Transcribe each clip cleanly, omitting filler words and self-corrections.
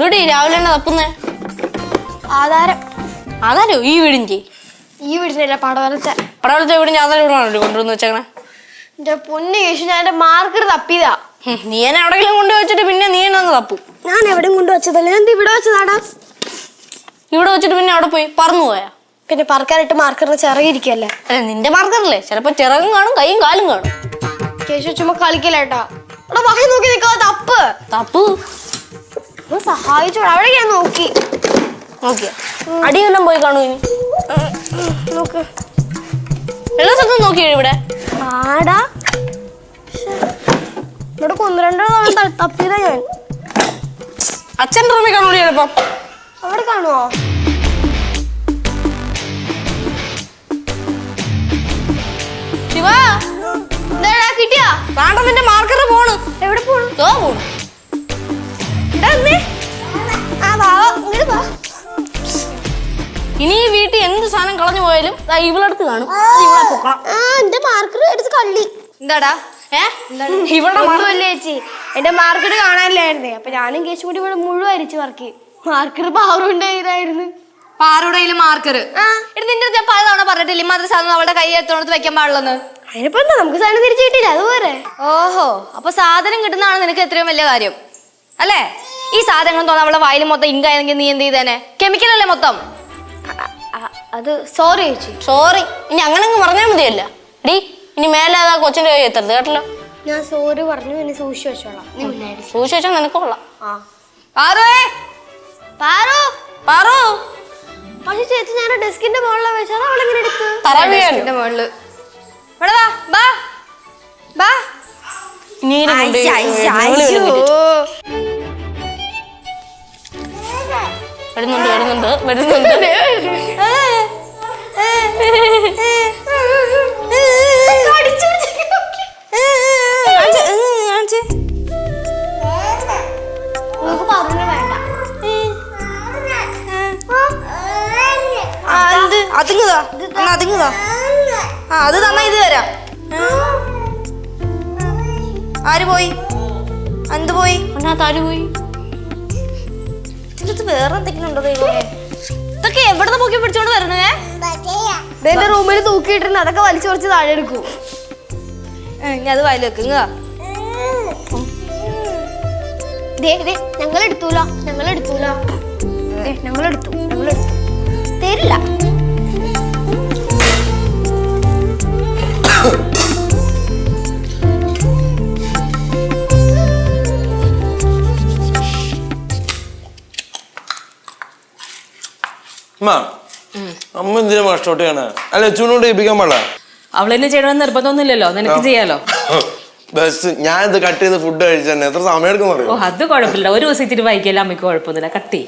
എന്തുകൂടി രാവിലെ തന്നെ തപ്പുന്നേ? ആധാരം. ആധാരോ? ഈ വീടിന്റെ? ഈ വീടിനല്ല, പടവലത്തെ വീടിന്റെ ആധാരം ഇവിടെ കൊണ്ടുവന്ന് വെച്ചേക്കണേ. എന്റെ പൊന്നു കേശു, ഞാൻ എന്റെ മാർക്കർ തപ്പിയതാ. നീ എന്നെ എവിടെയെങ്കിലും കൊണ്ടുവച്ചിട്ട് പിന്നെ നീ എന്നെ തപ്പും. ഞാൻ എവിടെയും കൊണ്ടുവച്ചതല്ല, ഞാൻ ഇവിടെ വെച്ചതാടാ. ഇവിടെ വെച്ചിട്ട് പിന്നെ അവിടെ പോയി പറന്നു പോയാ? പിന്നെ പറക്കാനായിട്ട് മാർക്കറിന് ചിറകിരിക്കല്ലേ. അല്ല, നിന്റെ മാർക്കറല്ലേ, ചിലപ്പോ ചിറകും കാണും കൈയും കാലും കാണും. കേശു ചുമ്മാ കളിക്കല്ലേട്ടാ. ഇവിടെ വഹി നോക്കി നിൽക്കാതെ തപ്പ് തപ്പു. സഹായിച്ചോടാ. അവിടെ ഞാൻ നോക്കി നോക്കിയ അടിയെല്ലാം പോയി കാണൂ. ഇനി നോക്ക്, എല്ലാ സ്ഥലത്തും നോക്കിയോ ഇവിടെ? ആടാ, ഇവിടെ 1-2 തവണ തപ്പിയതാ ഞാൻ. അച്ഛൻ്റെ റൂമിൽ കാണൂല ചിലപ്പം. അവിടെ കാണുവോ? ശിവാ, കിട്ടിയാ? കാണാൻ നിന്റെ മാർക്കർ പോണു. എവിടെ പോണു? പോണു. ഇനി ഈ വീട്ടിൽ എന്ത് സാധനം കളഞ്ഞു പോയാലും ഇവളടുത്ത് കാണും. എന്റെ മാർക്കർ എടുത്ത് കള്ളി. എന്താടാ? ഇവിടെ ചേച്ചി, എന്റെ മാർക്കർ കാണാനില്ലായിരുന്നേ. അപ്പൊ ഞാനും കേശും കൂടി ഇവിടെ മുഴുവൻ അരിച്ചു പറക്കി. മാർക്കർ പാറുണ്ട് ഇതായിരുന്നു. പാറുടെ മാർക്കർ നിന്റെ ഞാൻ പലതവണ പറഞ്ഞിട്ടില്ല ഇമാതിരി സാധനം അവളുടെ കൈ എത്തോടത്ത് വെക്കാൻ പാടുള്ളൂ. അതിനിപ്പോ നമുക്ക് സാധനം തിരിച്ചു കിട്ടില്ല, അതുപോലെ. ഓഹോ, അപ്പൊ സാധനം കിട്ടുന്നതാണ് നിനക്ക് എത്രയും വലിയ കാര്യം അല്ലേ? ഈ സാധനങ്ങൾ തോന്നുന്നു അവളുടെ വായിൽ മൊത്തം ഇങ്കായെങ്കിൽ നീ എന്ത് ചെയ്തേനെ? കെമിക്കൽ അല്ലേ മൊത്തം. അത് സോറി ചേച്ചി. സോറി ഇനി അങ്ങനെ പറഞ്ഞാൽ മതിയല്ല ഡീ. ഇനി മേലെ അതാ കൊച്ചിന്റെ കൈ എത്തരുത് കേട്ടല്ലോ. ഞാൻ സോറി പറഞ്ഞു, ഇനി സൂക്ഷിച്ചു വെച്ചോളാം. സൂക്ഷിച്ചു വെച്ചാൽ നിനക്ക് കൊള്ളാം. പക്ഷെ ചേച്ചി, ഞാൻ ഡെസ്കിന്റെ മുകളിലാണ് വെച്ചാൽ അവളെങ്ങനെ എടുത്ത്? തറവിന്റെ മുകളില്. വരുന്നുണ്ട്. അതുങ്ങതാ. അത് തന്നാ ഇത് തരാം. ആര് പോയി? എന്ത് പോയി? ആര് പോയി? ഇതിനകത്ത് വേറെ എന്തെങ്കിലും ഉണ്ടോ ദൈവമേ? ഇതൊക്കെ എവിടെ നിന്ന് പൊക്കി പിടിച്ചോണ്ട് വരണേ? എന്റെ റൂമിൽ തൂക്കിയിട്ടിരുന്ന് അതൊക്കെ വലിച്ചു കുറച്ച് താഴെ എടുക്കൂ. ഞാൻ അത് വായിൽ വെക്കുക. ഞങ്ങളെടുത്തു തരില്ല. അമ്മ എന്തിനാ മാസ്റ്റോട്ടിയാണ്? അല്ല, ചൂനോട്ട് ഏൽപ്പിക്കാൻ പാടില്ല. അവളെന്നെ ചെയ്യണമെന്ന് നിർബന്ധമൊന്നുമില്ലല്ലോ, നിനക്ക് ചെയ്യാലോ. ബസ് ഞാൻ ഇത് കട്ട് ചെയ്ത് ഫുഡ് കഴിച്ചാൽ എത്ര സമയം എടുക്കും? ഓ, അത് കുഴപ്പമില്ല. ഒരു ദിവസം ഇത്തിരി വൈകിയാലും അമ്മയ്ക്ക് കുഴപ്പമൊന്നുമില്ല. കട്ടി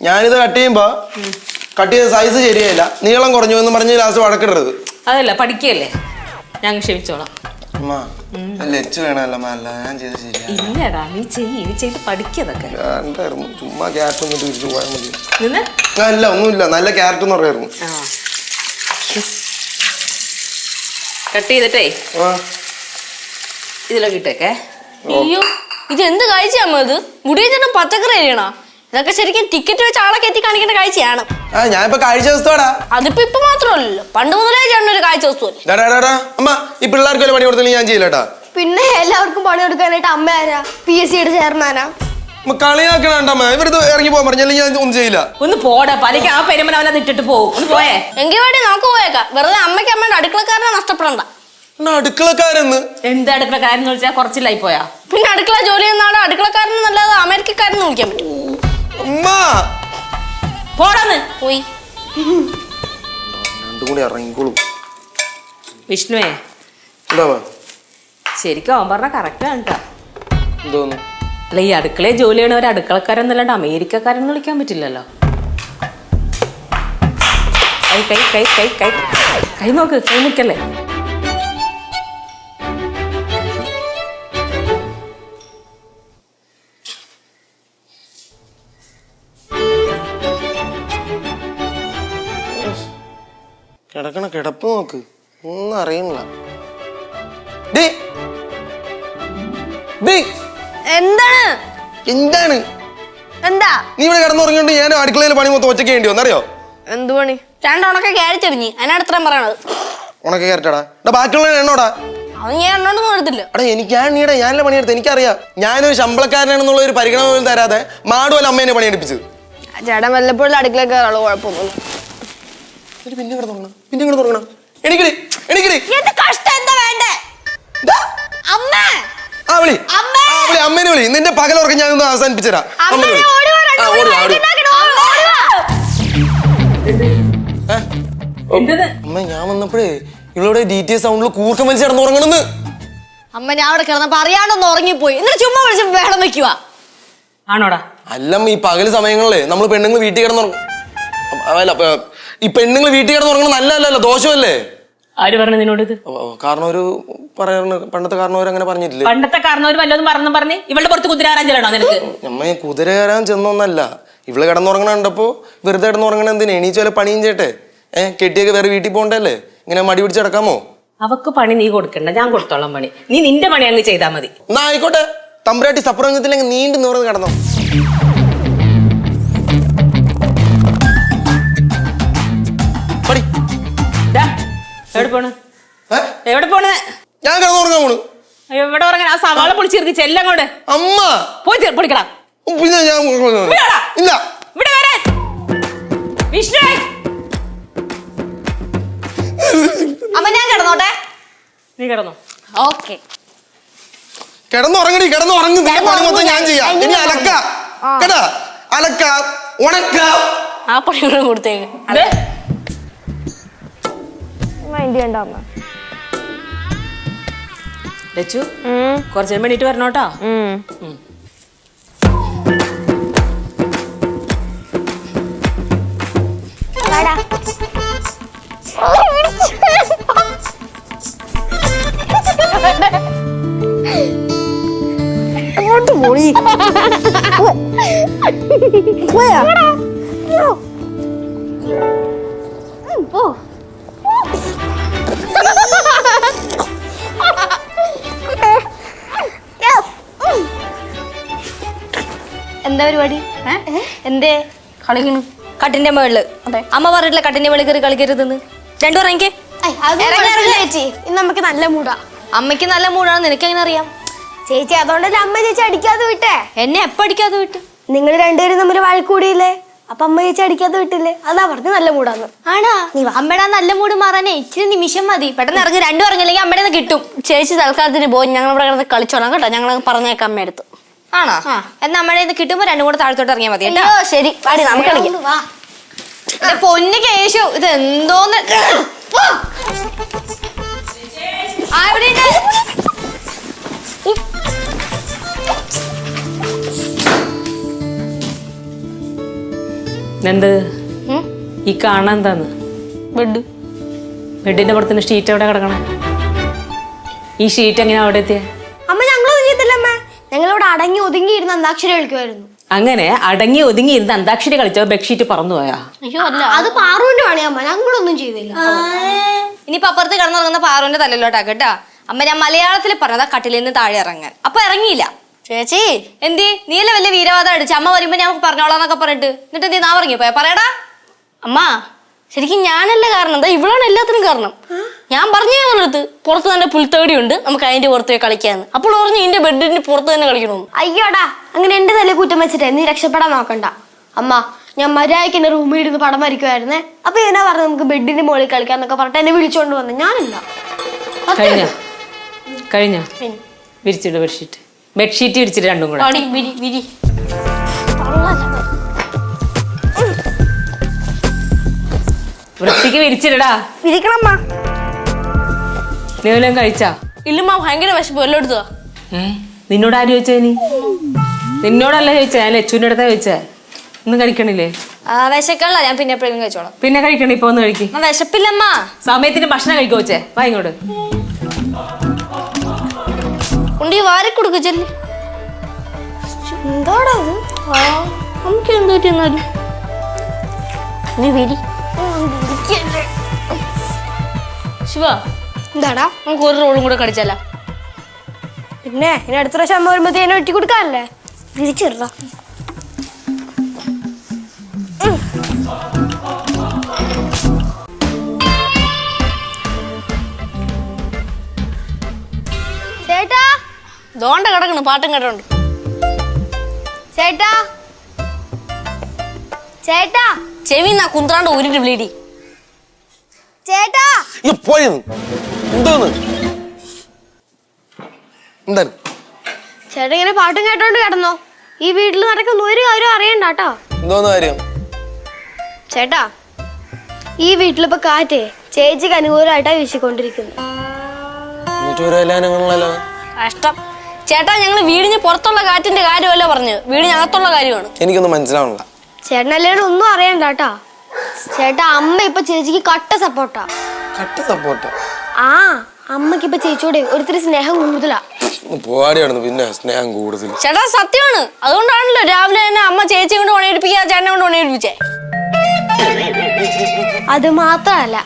ഞാനിത് കട്ട് ചെയ്യുമ്പോ കട്ട് ചെയ്ത സൈസ് ശരിയായില്ല, നീളം കുറഞ്ഞു എന്ന് പറഞ്ഞ് ലാസ്റ്റ് വഴക്കിടരുത്. അതല്ല, പഠിക്കല്ലേ, ഞാൻ ക്ഷമിച്ചോളാം. ഇല്ലടാ, നീ ചെയ്ത് പഠിക്കതൊക്കെ. ചുമ്മാ ക്യാരറ്റ് ഒന്ന് തിരിച്ചു പോയാൽ മതി. അല്ല, ഒന്നുമില്ല, നല്ല ക്യാരറ്റ് എന്ന് പറയായിരുന്നു. കട്ട് ചെയ്തിട്ടേ ഇതിലൊക്കെ ഇട്ടേക്കെ. അയ്യോ, ഇത് എന്ത് കാഴ്ചയാമ്മ? ഇത് മുടിയേച്ചേട്ടൻ പച്ചക്കറി അരിയണ? ഇതൊക്കെ ശരിക്കും ടിക്കറ്റ് വെച്ച് ആളെ കയറ്റി കാണിക്കേണ്ട കാഴ്ചയാണ്. ഞാനിപ്പോ കാഴ്ച വസ്തുവാടാ. അതിപ്പോ ഇപ്പൊ മാത്രമല്ലല്ലോ, പണ്ട് മുതലേ ചേട്ടൻ ഒരു കാഴ്ച വസ്തു. അമ്മ, ഈ പിള്ളേർക്ക് വല്ല പണി കൊടുത്തില്ല ഞാൻ ചെയ്യില്ലട്ടാ. പിന്നെ എല്ലാവർക്കും പണി കൊടുക്കാനായിട്ട് അമ്മ ആരാ? PSCയുടെ ചെയർമാനാ. കളിയാക്കണ ഇവർക്ക് ഇറങ്ങി പോകാൻ പറഞ്ഞാൽ ഞാൻ ഒന്നും ചെയ്യില്ല. ഒന്ന് പോടാ, പലിക്ക് ആ പെരുമന അവനെ ഇട്ടിട്ട് പോകും. ഒന്ന് പോയേ. എങ്കിൽ വേണ്ടി നമുക്ക് പോയേക്കാം. വെറുതെ അമ്മയ്ക്ക് അമ്മയുടെ അടുക്കളക്കാരനെ നഷ്ടപ്പെടണ്ട. അടുക്കളക്കാരെന്ന് എന്ത് അടുക്കളക്കാരൻ വിളിച്ചാൽ കുറച്ചില്ലായി പോയാ? പിന്നെ അടുക്കള ജോലി ചെയ്യുന്ന ആളെ അടുക്കളക്കാരൻ എന്നല്ലാതെ അമേരിക്കക്കാരെന്ന് വിളിക്കാൻ പറ്റും. പോയി വിഷ്ണുവേ, ശരിക്കും അവൻ പറഞ്ഞ കറക്റ്റാണ് കേട്ടോ. അല്ല, ഈ അടുക്കളയിൽ ജോലി ചെയ്യണവർ അടുക്കളക്കാരെന്നല്ലാണ്ട് അമേരിക്കക്കാരെന്ന് വിളിക്കാൻ പറ്റില്ലല്ലോ. കൈ കൈ കൈ കൈ കൈ നോക്ക്, കൈ നിൽക്കല്ലേ. കിടക്കണ കിടപ്പ് നോക്ക്, ഒന്നും അറിയണില്ല. എന്താണ് എന്താണ് എന്താ നീ ഇവിടെ കിടന്നുറങ്ങിയോണ്ട് ഞാൻ അടുക്കളയിൽ പണി മൊത്തം ഒറ്റയ്ക്ക് വേണ്ടി വന്നറിയോ? എന്ത് പണി? രണ്ടുണക്കെ കയറിച്ചെറിഞ്ഞ് അതിനാണ് ഇത്രയും പറയണത്. ഉണക്കെ കയറട്ടാടാ. ബാക്കിയുള്ള എണ്ണോടാ. അത് ഞാൻ എണ്ണോണ്ടൊന്നും എടുത്തില്ല. എടാ എനിക്കാണ് ഞാനല്ലേ പണിയെടുത്ത്, എനിക്കറിയാം. ഞാനൊരു ശമ്പളക്കാരനാണെന്നുള്ള ഒരു പരിഗണന പോലും തരാതെ മാടുവല്ല അമ്മേനെ പണിയെടുപ്പിച്ചത്. ചേട്ടൻ വല്ലപ്പോഴും അടുക്കള കയറാളോ, കുഴപ്പമൊന്നുമില്ല. പിന്നെ കിടന്നുറങ്ങണം, പിന്നെ കിടന്നുറങ്ങണം. എണീക്കടി, എണീക്കടി. കഷ്ടം എന്താ വേണ്ടേ? അമ്മ ആ വിളി, അമ്മേനെ വിളി. നിന്റെ പകലുറക്കം ഞാൻ ഒന്ന് അവസാനിപ്പിച്ചരാ. അമ്മ ഞാൻ വന്നപ്പോഴേ ഇവളോട് DTS സൗണ്ടിൽ കൂർക്കം വലിച്ച് കിടന്നുറങ്ങണെന്ന്. അമ്മ ഞാൻ അവിടെ കിടന്നപ്പോ അറിയാണ്ടൊന്ന് ഉറങ്ങിപ്പോയി. എന്നിട്ട് ചുമ്മാ വിളിച്ച് വേളം വെക്കുക ആണോടാ? അല്ലമ്മ, ഈ പകല് സമയങ്ങളിലേ നമ്മൾ പെണ്ണുങ്ങൾ വീട്ടിൽ കിടന്നുറങ്ങും. അല്ല, ഈ പെണ്ണുങ്ങൾ വീട്ടിൽ കിടന്നുറങ്ങണം നല്ലതല്ലോ, ദോഷമല്ലേ? ആര് പറഞ്ഞു നിന്നോട് ഇത്? കാരണം ഒരു പറയാറുണ്ട്, പണ്ടത്തെ കാരണവർ അങ്ങനെ പറഞ്ഞിട്ടില്ലേ? പണ്ടത്തെ കാരണവർ വല്ലതും പറഞ്ഞ് ഇവളുടെ പുറത്ത് കുതിരാറാൻ ചെല്ലണോ നിനക്ക്? അമ്മ കുതിര കയറാൻ ചെന്നൊന്നല്ല, ഇവള് കിടന്നുറങ്ങണ കണ്ടപ്പോ വെറുതെ കിടന്നുറങ്ങണ എന്തിനാ? എണീച്ച് വല്ല പണിയും ചെയ്യട്ടെ. കെട്ടിയൊക്കെ വേറെ വീട്ടിൽ പോകണ്ടല്ലേ? ഇങ്ങനെ മടി പിടിച്ച് കിടക്കാമോ? അവക്ക് പണി നീ കൊടുക്കണ്ട, ഞാൻ കൊടുത്തോളാം പണി. നീ നിന്റെ പണി അങ്ങ് ചെയ്താ മതി. എന്നാ ആയിക്കോട്ടെ, തമ്പുരാട്ടി സപ്രംഗത്തിലെങ്കിൽ നീണ്ടു നിവർന്ന് കിടന്നോ. എവിടെ പോണ്? എവിടെ പോണ്? ഞാൻ കിടന്നുറങ്ങാൻ പോണു. എവിടെ ഉറങ്ങാൻ? ആ സവാള പൊളിച്ചിരിക്കും, ചെല്ലങ്ങോട്ട്. അമ്മ പോയി പൊളിക്കടാ. പിന്നെ ഞാൻ ഇല്ല. ഇവിടെ വരാൻ വിഷ്ണു. അമ്മ ഞാൻ കിടന്നോട്ടെ. നീ കിടന്നോ. ഓക്കെ, കിടന്നുറങ്ങടി, കിടന്നുറങ്ങും. പണി മൊത്തം ഞാൻ ചെയ്യാം. ഇനി അലക്ക കേട്ടാ, അലക്ക ഉണക്ക ആ പണി കൊടുത്തേക്ക്. ലച്ചു കുറച്ചു നേരം വേണ്ടിട്ട് വരണോട്ടോ. എന്താ പരിപാടി? എന്തേ കളിക്കണു? കട്ടിന്റെ മേളില്. അമ്മ പറഞ്ഞിട്ടില്ല കട്ടിന്റെ മേളിൽ കയറി കളിക്കരുതെന്ന്. രണ്ടും ഇറങ്ങിക്കേ. ചേച്ചി ഇന്ന് നമുക്ക് നല്ല മൂടാ. അമ്മയ്ക്ക് നല്ല മൂടാണ്, നിനക്ക് എങ്ങനെ അറിയാം? ചേച്ചി അതുകൊണ്ടല്ലേ അമ്മ ചേച്ചി അടിക്കാതെ വിട്ടേ. എന്നെ എപ്പ അടിക്കാതെ വിട്ടു? നിങ്ങൾ രണ്ടുപേരും തമ്മിൽ വഴക്കൂടിയില്ലേ, അപ്പൊ അമ്മ ചേച്ചി അടിക്കാതെ വിട്ടില്ലേ? അതാ പറഞ്ഞു നല്ല മൂടാന്ന്. ആണാ? അമ്മയുടെ ആ നല്ല മൂട് മാറാനേ ഇച്ചിരി നിമിഷം മതി. പെട്ടെന്ന് ഇറങ്ങി, രണ്ടും ഇറങ്ങില്ലെങ്കിൽ അമ്മയുടെ നിന്ന് കിട്ടും. ചേച്ചി തൽക്കാലത്തിന് പോയി, ഞങ്ങൾ ഇവിടെ കിടന്ന് കളിച്ചോളാം കേട്ടോ. ഞങ്ങൾ പറഞ്ഞേക്കാം അമ്മ എടുത്തു. ആണോ? എന്നാ അമ്മയുടെ നിന്ന് കിട്ടുമ്പോ രണ്ടും കൂടെ താഴത്തോട്ട് ഇറങ്ങിയാൽ മതി കേട്ടോ. ശരി, പാടി നമുക്ക് കളിക്കാം. പൊന്നു കേശു, ഇത് എന്തോന്ന്? ആ ഇവിടെ എന്ത് ഈ കാണാൻ എന്താന്ന്? ബെഡിന്റെ പുറത്തിന് ഷീറ്റ് എവിടെ കിടക്കണേ? ഈ ഷീറ്റ് എങ്ങനെയാ അവിടെ എത്തിയ? അമ്മ ഞങ്ങളൊന്നും ചെയ്തില്ല അമ്മ, ഞങ്ങളിവിടെ അടങ്ങി ഒതുങ്ങി ഇരുന്ന് അന്താക്ഷരി കളിക്കുമായിരുന്നു. അങ്ങനെ അടങ്ങി ഒതുങ്ങി ഇരുന്ന് അന്താക്ഷരി കളിച്ചോ ബെഡ്ഷീറ്റ് പറന്നു പോയാ? അയ്യോ അല്ല, അത് പാറുവിന്റെ പണിയമ്മ, ഞങ്ങളൊന്നും ചെയ്തില്ല. ഇനിയിപ്പോ അപ്പുറത്ത് കിടന്നുറങ്ങുന്ന പാറുവിന്റെ തലയിലോട്ടാ കേട്ടാ. അമ്മ ഞാൻ മലയാളത്തിൽ പറഞ്ഞതാ കട്ടിലിൽ നിന്ന് താഴെ ഇറങ്ങാൻ. അപ്പൊ ഇറങ്ങിയില്ല. ചേച്ചി എന്തേ നീയല്ലേ വലിയ വീരവാദം അടിച്ച് അമ്മ വരുമ്പോ ഞാൻ പറഞ്ഞോളാന്നൊക്കെ പറഞ്ഞിട്ട് എന്നിട്ട് എന്തേ നാ ഇറങ്ങി പോയാ? പറയടാ. അമ്മ ശരിക്കും ഞാനല്ല കാരണം, എന്താ ഇവളാണ് എല്ലാത്തിനും കാരണം. ഞാൻ പറഞ്ഞു അവളടുത്ത് പുറത്ത് തന്നെ പുൽത്തകടി ഉണ്ട്, നമുക്ക് അതിന്റെ പുറത്ത് പോയി കളിക്കാന്ന്. അപ്പോൾ പറഞ്ഞു ഇതിന്റെ ബെഡിന്റെ പുറത്ത് തന്നെ കളിക്കണമെന്ന്. അയ്യോടാ, അങ്ങനെ എന്റെ തലയിൽ കുറ്റം വെച്ചിട്ടേ നീ രക്ഷപ്പെടാൻ നോക്കണ്ട. അമ്മ ഞാൻ മര്യാദയ്ക്ക് എന്റെ റൂമിൽ ഇരുന്ന് പടം വരയ്ക്കുമായിരുന്നേ. അപ്പൊ എന്നാ പറഞ്ഞു നമുക്ക് ബെഡിന്റെ മുകളിൽ കളിക്കാന്നൊക്കെ പറഞ്ഞിട്ട് എന്നെ വിളിച്ചോണ്ട് വന്നു. ഞാനില്ല. കഴിഞ്ഞ വിരിച്ചിട്ട് ബെഡ്ഷീറ്റ് വിരിച്ചിട്ട് രണ്ടും കൂടെ വൃത്തിക്ക് വിരിച്ചിടാ. വിരിക്കണമ്മ. നീ വല്ലതും കഴിച്ചാ? ഇല്ലമ്മ, ഭയങ്കര വിശപ്പ്. എല്ലാം എടുത്തോ? നിന്നോട് ആര് ചോദിച്ചേ? നീ നിന്നോടല്ല ചോദിച്ചേ, ഞാൻ ലച്ചുവിന്റെ അടുത്താ ചോദിച്ചേ. ഒന്നും കഴിക്കണില്ലേ? വിശക്കല്ല, ഞാൻ പിന്നെ എപ്പോഴെങ്കിലും കഴിച്ചോളാം. പിന്നെ കഴിക്കണ, ഇപ്പൊ ഒന്ന് കഴിക്കും. വിശപ്പില്ലമ്മ. സമയത്തിന് ഭക്ഷണം കഴിക്കോ വെച്ചേ? വാ ഇങ്ങോട്ട്. ഉണ്ടി വാരി കൊടുക്ക ചെല്ലി. എന്താടാ നമുക്ക് എന്ത് പറ്റി എന്നാലും നീ വിരി. ശിവ, എന്താടാ? നമുക്ക് ഒരു റോളും കൂടെ കളിച്ചാലോ? പിന്നെ ഇനി അടുത്ത പ്രാവശ്യം അമ്മ വരുമ്പോഴത്തേനും ഒറ്റി കൊടുക്കാനല്ലേ തിരിച്ചിട. ചേട്ടാ ദോണ്ട കിടക്കണ് പാട്ടും കേട്ടോണ്ട്. ചേട്ടാ ചേട്ടാ ചെവി നാ കുന്ത്രാണ്ട് ഊരിട്ട് വിളിയിടി. ചേട്ടാ പോയെന്ന് എന്തോന്ന് എന്താണ് ചേട്ടാ ഇങ്ങനെ പാട്ടും കേട്ടോണ്ട് കിടന്നോ? ഈ വീട്ടിൽ നടക്കുന്ന ഒരു കാര്യം അറിയണ്ട കേട്ടോ. എന്തോന്ന് കാര്യം? ചേട്ടാ ഈ വീട്ടിലിപ്പോ കാറ്റേ ചേച്ചിക്ക് അനുകൂലമായിട്ടാ വീശിക്കൊണ്ടിരിക്കുന്നത്. എന്നിട്ട് ഒരു അലാനങ്ങളല്ലോ. കഷ്ടം ചേട്ടാ, ഞങ്ങള് വീടിന് പുറത്തുള്ള കാറ്റിന്റെ കാര്യമല്ല പറഞ്ഞത്, വീടിനകത്തുള്ള കാര്യമാണ്. എനിക്കൊന്നും മനസ്സിലാവണില്ല. ചേട്ടനല്ലേലും ഒന്നും അറിയണ്ട കേട്ടാ. ചേട്ടാ അമ്മ ഇപ്പൊ ചേച്ചിക്ക് കട്ട സപ്പോർട്ടാ. കട്ട സപ്പോർട്ടാ? ആ അമ്മക്ക് ഇപ്പൊ ചേച്ചിയോടെ ഒരിത്തിരി സ്നേഹം കൂടുതലാ. പോവാടിയായിരുന്നു പിന്നെ സ്നേഹം കൂടുതൽ. ചേട്ടാ സത്യമാണ്. അതുകൊണ്ടാണല്ലോ രാവിലെ തന്നെ അമ്മ ചേച്ചി കൊണ്ട് പണിയെടുപ്പിക്കുക, ചേട്ടനെ കൊണ്ട് പണിയെടുപ്പിച്ചേ. അത് മാത്രല്ല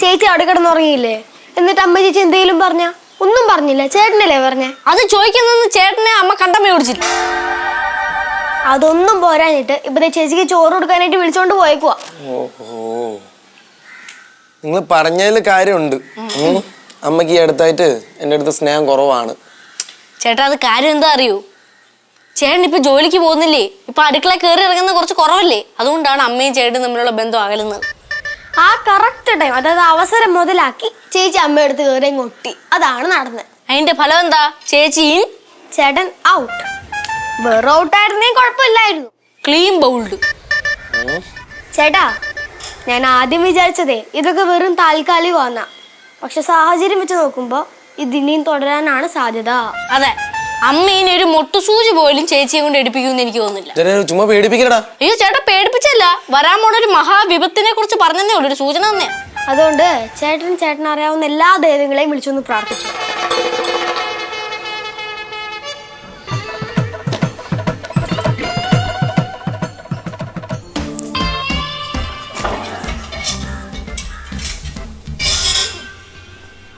ചേച്ചി അവിടെ കിടന്നുറങ്ങിയില്ലേ, എന്നിട്ട് അമ്മ ചേച്ചി എന്തെങ്കിലും പറഞ്ഞ? ഒന്നും പറഞ്ഞില്ല, ചേട്ടനല്ലേ പറഞ്ഞേ. അത് ചോദിക്കുന്ന ചേട്ടനെ അമ്മ കണ്ടമ്മ ഓടിച്ചില്ല. അതൊന്നും പോരാഞ്ഞിട്ട് ഇപ്പൊ ചേച്ചിക്ക് ചോറ് കൊടുക്കാനായിട്ട് വിളിച്ചോണ്ട് പോയേക്കുവാ. ഓഹോ, നിങ്ങൾ പറഞ്ഞതിൽ കാര്യമുണ്ട്. അമ്മക്ക് ഈ അടുത്തായിട്ട് എൻ്റെ അടുത്ത് സ്നേഹം കുറവാണ്. ചേട്ടാ അത് കാര്യം എന്താ അറിയൂ? ചേട്ടൻ ഇപ്പൊ ജോലിക്ക് പോകുന്നില്ലേ, ഇപ്പൊ അടുക്കള കയറി ഇറങ്ങുന്ന കുറച്ച് കുറവല്ലേ, അതുകൊണ്ടാണ് അമ്മയും ചേട്ടനും തമ്മിലുള്ള ബന്ധം അകലുന്നത്. ആ കറക്റ്റ് ടൈം, അതായത് അവസരം മുതലാക്കി ചേച്ചി അമ്മയെടുത്ത് കയറി കൊട്ടി. അതാണ് നടന്നത്. അതിന്റെ ഫലം എന്താ? ചേച്ചി ഇൻ, ചേട്ടൻ ഔട്ട്. വേറെ ഔട്ടായിരുന്നേ കുഴപ്പമില്ലായിരുന്നു. Clean bowled. ചേട്ടാ ഞാൻ ആദ്യം വിചാരിച്ചതേ ഇതൊക്കെ വെറും താൽക്കാലികമാണെന്നാ. പക്ഷെ സാഹചര്യം വെച്ച് നോക്കുമ്പോ ഇതിനെയും തുടരാനാണ് സാധ്യത. അതെ, അമ്മ ഇനി ഒരു മുട്ടുസൂചി പോലും ചേച്ചിയെ കൊണ്ട് എടുപ്പിക്കുമെന്ന് എനിക്ക് തോന്നുന്നില്ല. ചുമ്മാ പേടിപ്പിക്കടാ. അയ്യോ ചേട്ടാ പേടിപ്പിച്ചല്ല, വരാൻ പോണ ഒരു മഹാവിപത്തിനെ കുറിച്ച് പറഞ്ഞതേ ഉള്ളൂ, ഒരു സൂചന തന്നെയാ. അതുകൊണ്ട് ചേട്ടൻ അറിയാവുന്ന എല്ലാ ദൈവങ്ങളെയും വിളിച്ചൊന്ന് പ്രാർത്ഥിച്ചു.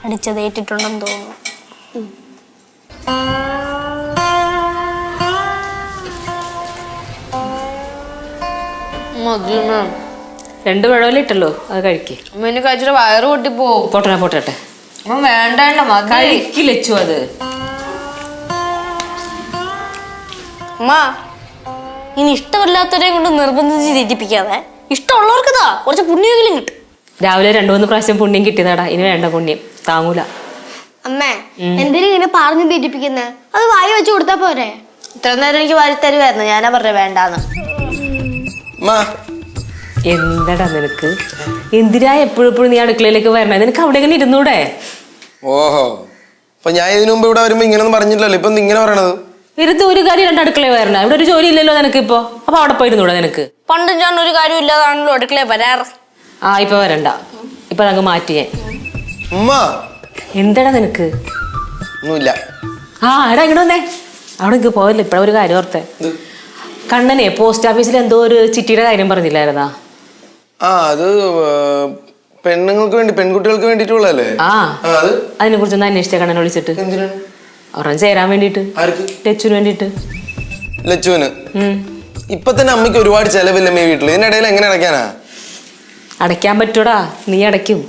അടിച്ചത് ഏറ്റിട്ടുണ്ടെന്ന് തോന്നുന്നു. രണ്ട് പഴമല്ലേ ഇട്ടല്ലോ, അത് കഴിക്കേ. അമ്മേനെ കഴിച്ചിട്ട് വയറ് പൊട്ടിപ്പോ. പോട്ടെ പോട്ടെ. അമ്മ വേണ്ട കഴിക്കില്ലച്ചു അത്. അമ്മ ഇനി ഇഷ്ടമില്ലാത്തവരെ കൊണ്ട് നിർബന്ധിച്ച് തീറ്റിപ്പിക്കാതെ ഇഷ്ടമുള്ളവർക്കതാ കുറച്ച് പുണ്യമെങ്കിലും കിട്ടും. രാവിലെ 2-3 പ്രാവശ്യം പുണ്യം കിട്ടിയതാടാ, ഇനി വേണ്ട പുണ്യം, താങ്ങൂല. അമ്മേ എന്തിനും ഇങ്ങനെ പറഞ്ഞു തീറ്റിപ്പിക്കുന്നത്? അത് വായി വെച്ച് കൊടുത്താ പോരെ? ഇത്ര നേരം എനിക്ക് വാരി തരുമായിരുന്നു, ഞാനാ പറഞ്ഞ വേണ്ടാന്ന്. എന്താടാ നിനക്ക്? എന്തിനാ എപ്പോഴും നീ അടുക്കളയിലേക്ക് വരണേ? നിനക്ക് അവിടെ ഇങ്ങനെ ഇരുന്നൂടെ? ഓഹോ, അപ്പൊ ഞാൻ ഇതിനു മുമ്പ് ഇവിടെ വരുമ്പോ ഇങ്ങനൊന്നും പറഞ്ഞില്ലല്ലോ, ഇപ്പൊ ഇങ്ങനെ പറയണത്? ഇരുന്ന് ഒരു കാര്യം രണ്ട് അടുക്കളയിൽ വരണ, ഇവിടെ ഒരു ജോലി ഇല്ലല്ലോ നിനക്ക് ഇപ്പൊ, അപ്പൊ അവിടെ പോയിരുന്നൂടെ നിനക്ക്? പണ്ടും ഞാൻ ഒരു കാര്യം ഇല്ലാതാണല്ലോ അടുക്കളയിൽ വരാറ്. ആ ഇപ്പൊ വരണ്ട, ഇപ്പൊ നമുക്ക് മാറ്റി ഞാൻ. എന്താടാ നിനക്ക്? ഒന്നുമില്ല. ആ എടാ ഇങ്ങനെ വന്നേ, അവിടെ എനിക്ക് പോയല്ലോ. ഇപ്പഴ ഒരു കാര്യം ഓർത്തെ, കണ്ണനെ പോസ്റ്റ് ഓഫീസിൽ എന്തോ ഒരു ചിട്ടിയുടെ കാര്യം പറഞ്ഞില്ലായിരുന്നാ? ആ അത് പെണ്ണുങ്ങൾക്ക് വേണ്ടി, പെൺകുട്ടികൾക്ക് വേണ്ടിട്ടുള്ളല്ലേ? ആ അതിനെ കുറിച്ചൊന്ന് അന്വേഷിച്ച കണ്ണനെ വിളിച്ചിട്ട്. എന്തിനാണ്? ഒരെണ്ണം ചേരാൻ വേണ്ടിട്ട്. ലച്ചുവിന് വേണ്ടിട്ട്. ലച്ചുവിന്? ഇപ്പൊ തന്നെ അമ്മയ്ക്ക് ഒരുപാട് ചെലവില്ലമ്മ ഈ വീട്ടില്, ഇതിനിടയിൽ എങ്ങനെ അടയ്ക്കാനാ? അടയ്ക്കാൻ പറ്റൂടാ, നീ അടയ്ക്കും.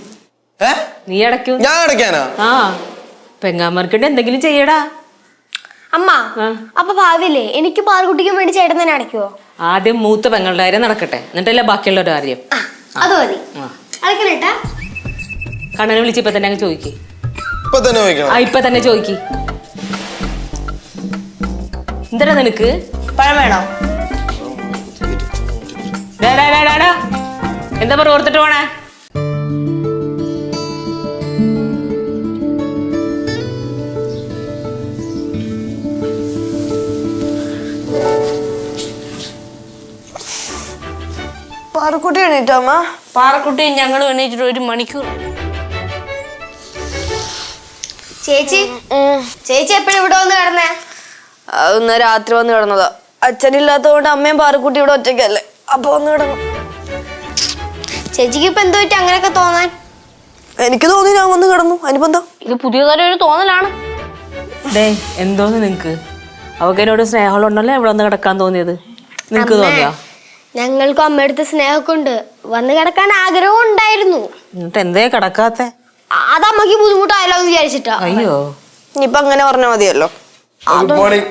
നീ അടയ്ക്കും. ഞാൻ അടയ്ക്കാനാ? ആ പെങ്ങാമാർക്കിട്ട് എന്തെങ്കിലും ചെയ്യടാ. അമ്മ അപ്പൊ ഭാവിയില്ലേ എനിക്ക് പാൽക്കുട്ടിക്കും വേണ്ടി ചേട്ടൻ തന്നെ അടയ്ക്കുവോ? ആദ്യം മൂത്ത പെങ്ങളുടെ കാര്യം നടക്കട്ടെ, എന്നിട്ടല്ല ബാക്കിയുള്ള ഒരു കാര്യം. അത് മതി. അടയ്ക്കണേട്ടാ? കണ്ണനെ വിളിച്ച് ഇപ്പൊ തന്നെ അങ്ങ് ചോദിക്ക്. ഇപ്പൊ തന്നെ ചോദിക്കണം? ആ ഇപ്പൊ തന്നെ ചോദിക്ക്. എന്താ നിനക്ക്? പഴം വേണോ? എന്താ പറ ഓർത്തിട്ട് പോണേ? പാറക്കുട്ടി എണീറ്റോ അമ്മ? പാറക്കുട്ടിയും ഞങ്ങൾ എണീറ്റിട്ട് 1 മണിക്കൂർ. ചേച്ചി എപ്പോഴും ഇവിടെ വന്ന് കിടന്നേ? ഇന്ന് രാത്രി വന്ന് കിടന്നതാ. അച്ഛനില്ലാത്തതുകൊണ്ട് അമ്മയും പാറക്കുട്ടി ഇവിടെ ഒറ്റയ്ക്കല്ലേ, അപ്പൊ വന്ന് കിടന്നു. ചേച്ചിക്ക് ഇപ്പൊ എന്തോ പറ്റി അങ്ങനെയൊക്കെ തോന്നാൻ? എനിക്ക് തോന്നി, ഞാൻ വന്ന് കിടന്നു. അതിനിപ്പോ എന്താ? ഇത് പുതിയതായി ഒരു തോന്നലാണ്. ഡേ എന്തോന്ന് നിങ്ങക്ക് അവക്ക് എന്നോട് സ്നേഹമുണ്ടല്ലോ എവിടെ വന്ന് കിടക്കാൻ തോന്നിയത് നിങ്ങക്ക് തോന്നിയോ? ഞങ്ങൾക്കും അമ്മയടുത്ത് സ്നേഹമൊക്കെ ഉണ്ട്. വന്ന് കിടക്കാൻ ആഗ്രഹം ഉണ്ടായിരുന്നു. എന്നിട്ട് എന്തേ കിടക്കാത്ത? അത് അമ്മക്ക് ബുദ്ധിമുട്ടായല്ലോ എന്ന് വിചാരിച്ചിട്ടാ. അയ്യോ ഇനിയിപ്പൊ അങ്ങനെ പറഞ്ഞാൽ മതിയല്ലോ. Good morning.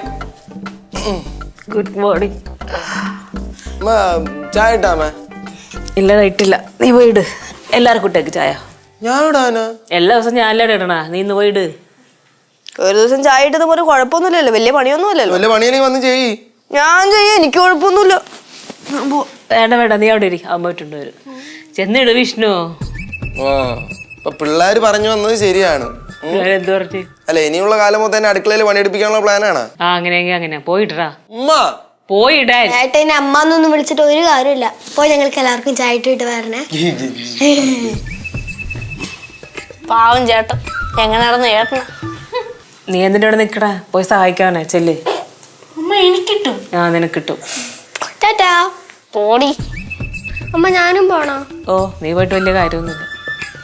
Good morning. ചായ ഇട്ടാമേ? ഇല്ല ഇട്ടില്ല, നീ പോയിട്. എല്ലാവർക്കും ഇട്ടേക്ക് ചായ. ഞാൻ ഇടാനാ? എല്ലാ ദിവസം ഞാനല്ലേ ഇടണ, നീ ഇന്ന് പോയിട്. ഒരു ദിവസം ചായ ഇട്ടത് പോലെ കുഴപ്പമൊന്നുമില്ലല്ലോ, വലിയ പണിയൊന്നുമില്ലല്ലോ. വല്ല പണിയാണെങ്കിൽ വന്ന് ചെയ്യ്. ഞാൻ ചെയ്യാം, എനിക്ക് കുഴപ്പമൊന്നുമില്ല. വേണ്ട വേണ്ട, നീ അവിടെ ഇരി, അമ്മ ഇട്ടുണ്ട് വരും. ചെന്നിട് വിഷ്ണു. ആ ഇപ്പൊ പിള്ളേര് പറഞ്ഞു വന്നത് ശരിയാണ്. എന്ത് പറഞ്ഞു? അല്ല ഇനിയുള്ള കാലം മൊത്തം തന്നെ അടുക്കളയിൽ പണിയെടുപ്പിക്കാനുള്ള പ്ലാനാണ്. ആ അങ്ങനെയെങ്കിൽ അങ്ങനെ പോയിട്ടാ ഉമ്മ പോയിടേ. ചേട്ടനെ അമ്മ എന്നൊന്നും വിളിച്ചിട്ട് ഒരു കാര്യമില്ല. പോയി ഞങ്ങൾക്ക് എല്ലാവർക്കും ചായ ഇട്ടിട്ട് വരണേ. പാവം ചേട്ടൻ എങ്ങനെ നടന്ന് ചേട്ടന. നീ എന്തിന്റെ അവിടെ നിക്കടാ, പോയി സഹായിക്കാനേ ചെല്ല്. അമ്മ എനിക്കിട്ടും. ആ നിനക്കിട്ടും. ടാറ്റാ. പോടി. അമ്മ ഞാനും പോണോ? ഓ നീ പോയിട്ട് വലിയ കാര്യമൊന്നുമില്ല.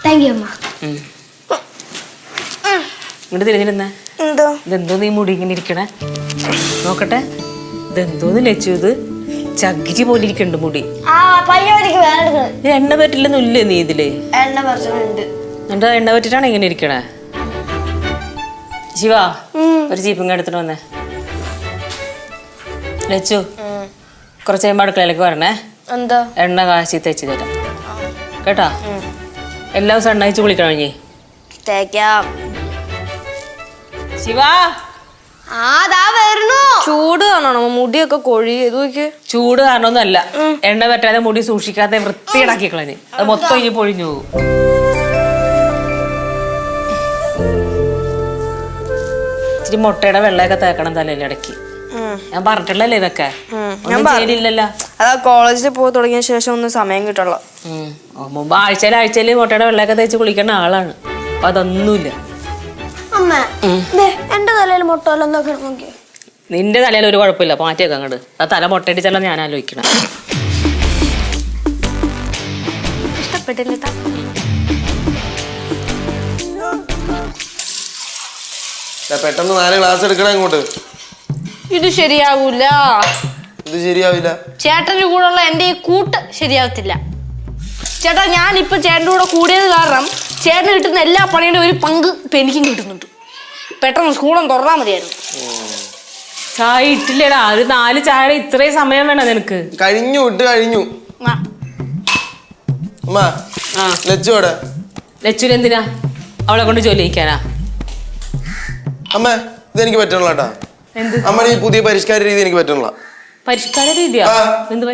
താങ്ക് യു അമ്മ. ഇങ്ങോട്ട് തിരിഞ്ഞിരുന്നേ. എന്തോ ഇതെന്തോ നീ മുടി ഇങ്ങനെ ഇരിക്കണേ, നോക്കട്ടെ. ഇതെന്തോന്ന് ലച്ചു, ഇത് ചകിരി പോലെ ഇരിക്കണ്ട് മുടി. ആ പയ്യവരിക്ക് വേണ്ടത് എണ്ണ പറ്റില്ലെന്നില്ലേ നീ ഇതില്? എണ്ണ പ്രശ്നമുണ്ട്. എന്നിട്ട് എണ്ണ പറ്റിട്ടാണ് ഇങ്ങനെ ഇരിക്കണേ. ശിവ ഒരു ചീപ്പിങ്ങ എടുത്തിട്ട് വന്നേ. ലച്ചു കുറച്ച് കഴിയുമ്പോൾ അടുക്കളയിലേക്ക് വരണേ. എന്താ? എണ്ണ കാശി തേച്ച് തരാം കേട്ടാ. എല്ലാ ദിവസവും എണ്ണ വെച്ച് കുളിക്കണം ഇനി. തേക്കാം. ശിവ ചൂട് കാണണോ? മുടിയൊക്കെ കൊഴി ഇതൊക്കെ. ചൂട് കാരണമൊന്നുമല്ല, എണ്ണ പറ്റാതെ മുടി സൂക്ഷിക്കാതെ വൃത്തിയിടാക്കി കളഞ്ഞ് അത് മൊത്തം ഇനി പൊഴിഞ്ഞു പോകും. ഇച്ചിരി മുട്ടയുടെ വെള്ളമൊക്കെ തേക്കണം തലയിൽ ഇടയ്ക്ക്. ഞാൻ പറഞ്ഞിട്ടുള്ളല്ലേ ഇതൊക്കെ, ഒന്നും ചെയ്യലില്ലല്ലോ. അതാ കോളേജിൽ പോയി തുടങ്ങിയ ശേഷം ഒന്നും സമയം കിട്ടുള്ള. മുമ്പ് ആഴ്ചയിൽ മുട്ടയുടെ വെള്ളമൊക്കെ തേച്ച് കുളിക്കേണ്ട ആളാണ്, അപ്പൊ അതൊന്നുമില്ല. അമ്മ എന്റെ തലയിൽ മുട്ടോലൊന്നൊക്കെ നോക്കി. നിന്റെ തലയിൽ ഒരു കുഴപ്പമില്ല, മാറ്റിയൊക്കെ അങ്ങോട്ട്. ആ തല മുട്ടയടിച്ചല്ല ഞാൻ ആലോചിക്കണം. ഇഷ്ടപ്പെട്ടില്ല. പെട്ടെന്ന് 4 ഗ്ലാസ് എടുക്കണം ഇങ്ങോട്ട്. ഇത് ശരിയാകൂല. ഇത് ശരിയാവില്ല. ചേട്ടന്റെ കൂടെ ഉള്ള എന്റെ ഈ കൂട്ട് ശരിയാവത്തില്ല. ചേട്ടാ ഞാൻ ഇപ്പൊ ചേട്ടന്റെ കൂടെ കൂടിയത് കാരണം ചേട്ടന് കിട്ടുന്ന എല്ലാ പണിയുടെ ഒരു പങ്ക് ഇപ്പൊ എനിക്കും കിട്ടുന്നുണ്ട്. പെട്ടെന്ന് സ്കൂളും തുറന്നാ മതിയായിരുന്നു. ചായ ഇട്ടില്ലേടാ, ഒരു 4 ചായയുടെ ഇത്രയും സമയം വേണം നിനക്ക്. കഴിഞ്ഞു ഇട്ട് കഴിഞ്ഞു. ആ. അമ്മ ആ ലച്ചോടെ ലച്ചുവിന് എന്തിനാ അവളെ കൊണ്ട് ജോലി ചെയ്യിക്കാനാ? അമ്മ ഇതെനിക്ക് പറ്റണല്ലോ കേട്ടാ. എന്ത് അമ്മ ഈ പുതിയ പരിഷ്കാര രീതി എനിക്ക് പറ്റണല്ല. പരിഷ്കാര രീതിയാ?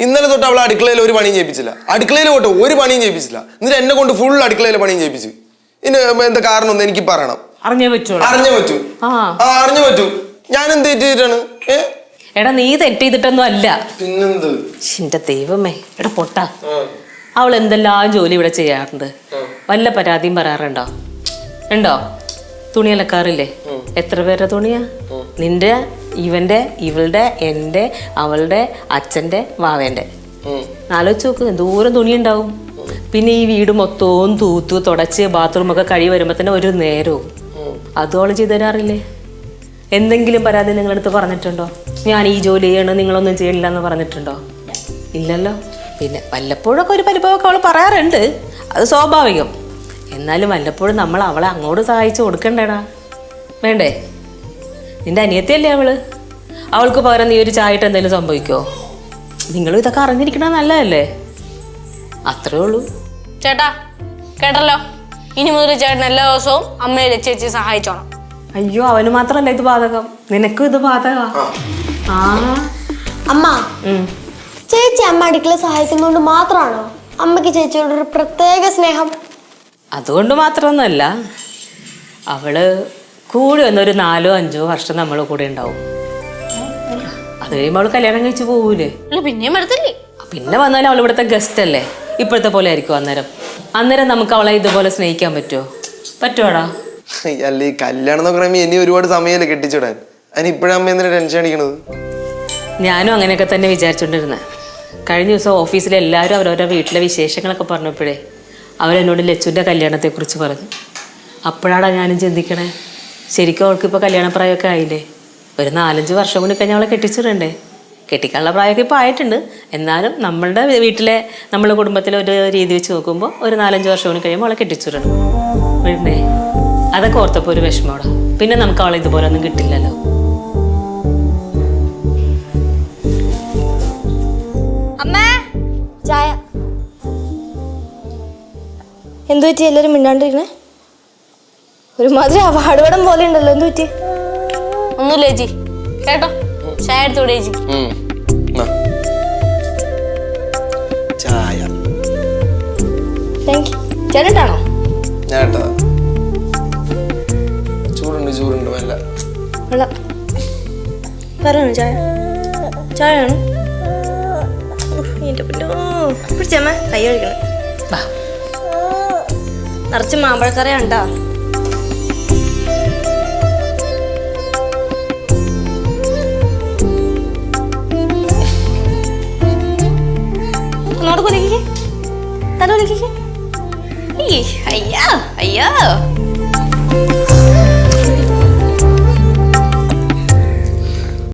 ഇന്നലെ തൊട്ട് അവളെ അടുക്കളയിൽ ഒരു പണിയും ചെയ്യിപ്പിച്ചില്ല. അടുക്കളയിൽ പോട്ടെ ഒരു പണിയും ചെയ്യിപ്പിച്ചില്ല. എന്നിട്ട് എന്നെ കൊണ്ട് ഫുൾ അടുക്കളയിൽ പണിയും ചെയ്യിപ്പിച്ചു. ഇതിന് എന്താ കാരണം ഒന്ന് എനിക്ക് പറയണം. അറിഞ്ഞേ പറ്റുള്ളൂ. അറിഞ്ഞേ പറ്റൂ. അറിഞ്ഞു പറ്റൂ. ഞാൻ എന്ത് ചെയ്തിട്ടാണ്? എടാ നീ തെറ്റ് ചെയ്തിട്ടൊന്നും അല്ല. പിന്നെന്ത്? എന്റെ ദൈവമേ, എടാ പൊട്ടാ, അവൾ എന്തെല്ലാം ജോലി ഇവിടെ ചെയ്യാറുണ്ട്. വല്ല പരാതിയും പറയാറുണ്ടോ? ഉണ്ടോ? തുണി അലക്കാറില്ലേ? എത്ര പേരുടെ തുണിയാ? നിന്റെ, ഇവന്റെ, ഇവളുടെ, എൻ്റെ, അവളുടെ, അച്ഛൻ്റെ, വാവേന്റെ. ആലോചിച്ച് നോക്ക്, എന്തോരം തുണി ഉണ്ടാവും. പിന്നെ ഈ വീട് മൊത്തവും തൂത്തു തുടച്ച് ബാത്റൂമൊക്കെ കഴി വരുമ്പോ തന്നെ ഒരു നേരവും. അതോളം ചെയ്തു തരാറില്ലേ? എന്തെങ്കിലും പരാതി നിങ്ങളടുത്ത് പറഞ്ഞിട്ടുണ്ടോ? ഞാൻ ഈ ജോലി ചെയ്യണം, നിങ്ങളൊന്നും ചെയ്യില്ല എന്ന് പറഞ്ഞിട്ടുണ്ടോ? ഇല്ലല്ലോ. പിന്നെ വല്ലപ്പോഴൊക്കെ ഒരു പരിഭവമൊക്കെ അവൾ പറയാറുണ്ട്, അത് സ്വാഭാവികം. എന്നാലും വല്ലപ്പോഴും നമ്മൾ അവളെ അങ്ങോട്ട് സഹായിച്ചു കൊടുക്കണ്ടേടാ, വേണ്ടേ? നിന്റെ അനിയത്തിയല്ലേ അവള്, അവൾക്ക് പകരം നീ ഒരു ചായയിട്ട് എന്തെങ്കിലും സംഭവിക്കോ? നിങ്ങളും ഇതൊക്കെ അറിഞ്ഞിരിക്കണ നല്ലതല്ലേ? അത്രേ ഉള്ളൂ. ചേട്ടാ കേട്ടല്ലോ, ഇനി മുതൽ ചേട്ടൻ എല്ലാ ദിവസവും അമ്മയെ ചേച്ചി സഹായിച്ചോണം. അയ്യോ അവന് മാത്രല്ല ഇത് ബാധകം, നിനക്കും ഇത് ബാധക. ആ അമ്മ ചേച്ചി അമ്മ അടുക്കള സഹായിക്കുന്നോണ്ട് മാത്രമാണോ അമ്മക്ക് ചേച്ചിയോട് ഒരു പ്രത്യേക സ്നേഹം? അതുകൊണ്ട് മാത്രമൊന്നുമല്ല, അവള് കൂടി വന്നൊരു 4-5 വർഷം നമ്മൾ കൂടെ ഉണ്ടാവും. അത് കഴിയുമ്പോൾ അവള് കല്യാണം കഴിച്ച് പോകൂലേ? പിന്നെയും വരത്തില്ലേ? പിന്നെ വന്നാലും അവൾ ഇവിടുത്തെ ഗസ്റ്റ് അല്ലേ, ഇപ്പോഴത്തെ പോലെ ആയിരിക്കും അന്നേരം നമുക്ക് അവളെ ഇതുപോലെ സ്നേഹിക്കാൻ പറ്റുമോ? പറ്റുവാടാ? അല്ല ഈ കല്യാണം എന്നൊക്കെ പറയുമ്പോൾ ഇനി ഒരുപാട് സമയമല്ലേ കെട്ടിച്ചിടാൻ. അതിന് ഇപ്പോഴമ്മ എന്തിനാ ടെൻഷൻ അടിക്കണത്? ഞാനും അങ്ങനെയൊക്കെ തന്നെ വിചാരിച്ചോണ്ടിരുന്നത്. കഴിഞ്ഞ ദിവസം ഓഫീസിലെ എല്ലാവരും അവരവരുടെ വീട്ടിലെ വിശേഷങ്ങളൊക്കെ പറഞ്ഞപ്പോഴേ അവരെന്നോട് ലച്ചുവിൻ്റെ കല്യാണത്തെക്കുറിച്ച് പറഞ്ഞു. അപ്പോഴാണ് ഞാനും ചിന്തിക്കണേ, ശരിക്കും അവൾക്ക് ഇപ്പോൾ കല്യാണപ്രായമൊക്കെ ആയില്ലേ? ഒരു 4-5 വർഷം കൂടി കഴിഞ്ഞാൽ അവളെ കെട്ടിച്ചിടണ്ടേ? കെട്ടിക്കാനുള്ള പ്രായമൊക്കെ ഇപ്പോൾ ആയിട്ടുണ്ട്. എന്നാലും നമ്മളുടെ വീട്ടിലെ നമ്മളെ കുടുംബത്തിലെ ഒരു രീതി വെച്ച് നോക്കുമ്പോൾ ഒരു 4-5 വർഷം കൂടി കഴിയുമ്പോൾ അവളെ കെട്ടിച്ചിടണം. വീടിനെ അതൊക്കെ ഓർത്തപ്പോൾ ഒരു വിഷമോടാ. പിന്നെ നമുക്ക് അവളെ ഇതുപോലെ ഒന്നും കിട്ടില്ലല്ലോ. അമ്മേ ചായ. എന്തു പറ്റി എല്ലാരും മിണ്ടാണ്ടിരിക്കണേ? ഒരുമാതിരി അവാർഡുപടം പോലെ ഉണ്ടല്ലോ. എന്തു പറ്റി? ഒന്നുമില്ല ചേച്ചി. കേട്ടോ, ചായ എടുത്തൂടെ ചേച്ചി? ചായ താങ്ക് യു. ചേട്ടനാണോ? ഞാൻ കേട്ടതാ. ചൂടുണ്ട് വല്ല വെള്ളം പറഞ്ഞോ. ചായ ചായയാണോ? എൻ്റെ പൊന്നോ, പിടിച്ചമ്മ കൈ കഴിക്കണം. നിറച്ച് മാമ്പഴക്കറിയാണ് കേട്ടോ. ഒന്നോട് കൊലിക്കേ, തല കൊലിക്കേ. അയ്യോ അയ്യോ.